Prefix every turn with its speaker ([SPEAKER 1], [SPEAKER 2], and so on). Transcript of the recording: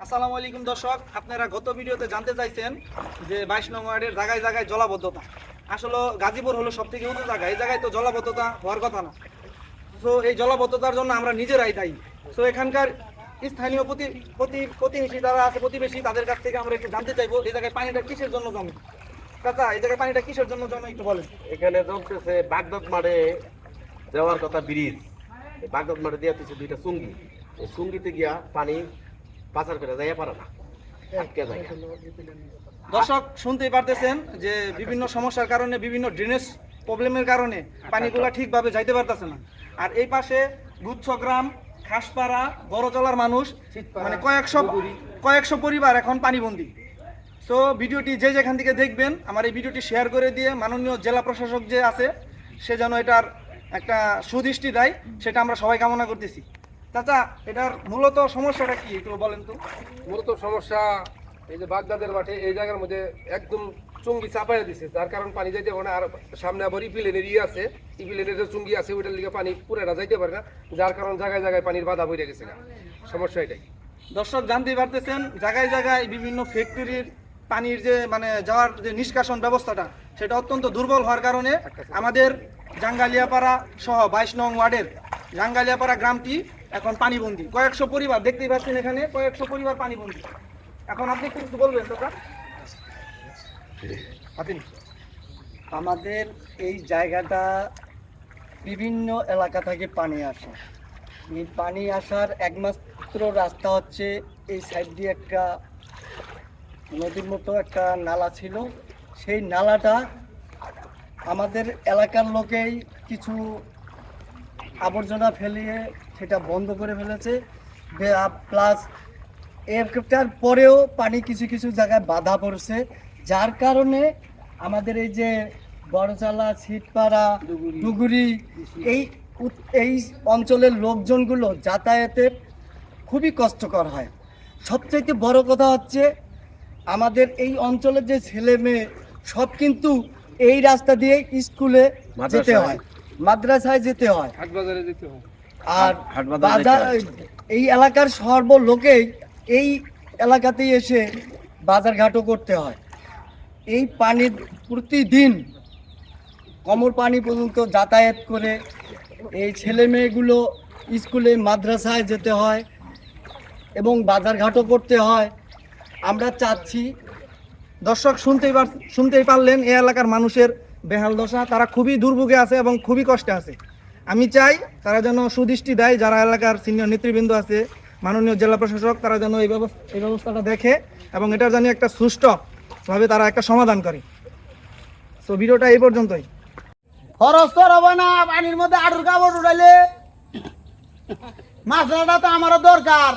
[SPEAKER 1] আসসালামু আলাইকুম দর্শক, আপনারা গত ভিডিওতে জানতে চাইছেন যে 22 নং ওয়ার্ডের জায়গায় জায়গায় জলাবদ্ধতা। আসলে গাজীপুর হলো সবথেকে উঁচু জায়গা, এই জায়গায় তো জলাবদ্ধতা হওয়ার কথা না। তো এই জলাবদ্ধতার জন্য আমরা নিজেরাই দায়ী। তো এখানকার স্থানীয় প্রতিবেশী যারা আছে, প্রতিবেশী তাদের কাছ থেকে আমরা একটু জানতে চাইবো এই জায়গায় পানিটা কিসের জন্য জমে। চাচা, এই জায়গায় পানিটা কিসের জন্য জমে একটু বলেন।
[SPEAKER 2] এখানে জমতেছে বাগদাদ মাঠে যাওয়ার কথা ব্রিজ, বাগদাদ মাঠে দিয়ে দিচ্ছে দুইটা চুঙ্গি, এই চুঙ্গিতে গিয়া পানি পাচার করে যাইয়া পারে না, আটকে যায়।
[SPEAKER 1] দর্শক শুনতেই পারতেছেন যে বিভিন্ন সমস্যার কারণে, বিভিন্ন ড্রেনেজ প্রবলেমের কারণে পানিগুলা ঠিকভাবে যাইতে পারতেছে না। আর এই পাশে গুচ্ছগ্রাম, খাসপাড়া, বড়জলার মানুষ মানে কয়েকশো পরিবার এখন পানিবন্দী। সো ভিডিওটি যে যেখান থেকে দেখবেন আমার এই ভিডিওটি শেয়ার করে দিয়ে মাননীয় জেলা প্রশাসক যে আছে সে যেন এটার একটা সুদৃষ্টি দেয়, সেটা আমরা সবাই কামনা করতেছি। চাচা, এটার মূলত সমস্যাটা কি একটু বলেন তো।
[SPEAKER 3] মূলত সমস্যা এই যে বাগদাদের মাঠে এই জায়গার মধ্যে একদম চুঙ্গি চাপাই দিছে, যার কারণ পানি যাইতে পারে না। আর সামনে আবার ইপিলেনের আছে, ইপিলেনের যে চুঙ্গি আছে ওইটার লিগে পানি পুরোটা যাইতে পারে না, যার কারণ জায়গায় জায়গায় পানির বাধা বইরে গেছে। সমস্যা এটাই।
[SPEAKER 1] দর্শক জানতেই পারতেছেন জায়গায় জায়গায় বিভিন্ন ফ্যাক্টরির পানির যে মানে যাওয়ার যে নিষ্কাশন ব্যবস্থাটা সেটা অত্যন্ত দুর্বল হওয়ার কারণে আমাদের জাঙ্গালিয়াপাড়া সহ 22 নং ওয়ার্ডের জাঙ্গালিয়াপাড়া গ্রামটি এখন পানিবন্দী। কয়েকশো পরিবার দেখতেই পাচ্ছেন, এখানে কয়েকশো পরিবার পানিবন্দী। এখন আপনি একটু বলবেন দাদা।
[SPEAKER 4] আমাদের এই জায়গাটা বিভিন্ন এলাকা থেকে পানি আসে। এই পানি আসার একমাত্র রাস্তা হচ্ছে এই সাইড দিয়ে একটা নদীর মতো একটা নালা ছিল। সেই নালাটা আমাদের এলাকার লোকেই কিছু আবর্জনা ফেলিয়ে সেটা বন্ধ করে ফেলেছে। প্লাস এরটার পরেও পানি কিছু কিছু জায়গায় বাধা পড়ছে, যার কারণে আমাদের এই যে বড়চালা, ছিটপাড়া, ডুগুরি এই অঞ্চলের লোকজনগুলো যাতায়াতে খুবই কষ্টকর হয়। সবচাইতে বড় কথা হচ্ছে আমাদের এই অঞ্চলের যে ছেলে মেয়ে সব কিন্তু এই রাস্তা দিয়ে স্কুলে যেতে হয়, মাদ্রাসায় যেতে হয়,
[SPEAKER 3] হাটবাজারে যেতে হয়।
[SPEAKER 4] আর বাজার এই এলাকার সর্বলোকেই এই এলাকাতেই এসে বাজারঘাটও করতে হয়। এই পানি প্রতিদিন কোমর পানি পর্যন্ত যাতায়াত করে এই ছেলে মেয়েগুলো স্কুলে মাদ্রাসায় যেতে হয় এবং বাজারঘাটও করতে হয়। আমরা চাচ্ছি,
[SPEAKER 1] দর্শক শুনতেই পারলেন এই এলাকার মানুষের বেহাল দশা। তারা খুবই দুর্ভোগে আছে এবং খুবই কষ্টে আছে। আমি চাই তারা যেন সুদৃষ্টি দেয়, যারা এলাকার সিনিয়র নেতৃবৃন্দ আছে, মাননীয় জেলা প্রশাসক, তারা যেন এই ব্যবস্থাটা দেখে এবং এটার জন্য একটা সুষ্ঠুভাবে তারা একটা সমাধান করে। তো ভিডিওটা এই পর্যন্তই।
[SPEAKER 5] খরচ তো হবে না, পানির মধ্যে আটুর কাপড় উঠাইলে মাছটা তো আমারও দরকার।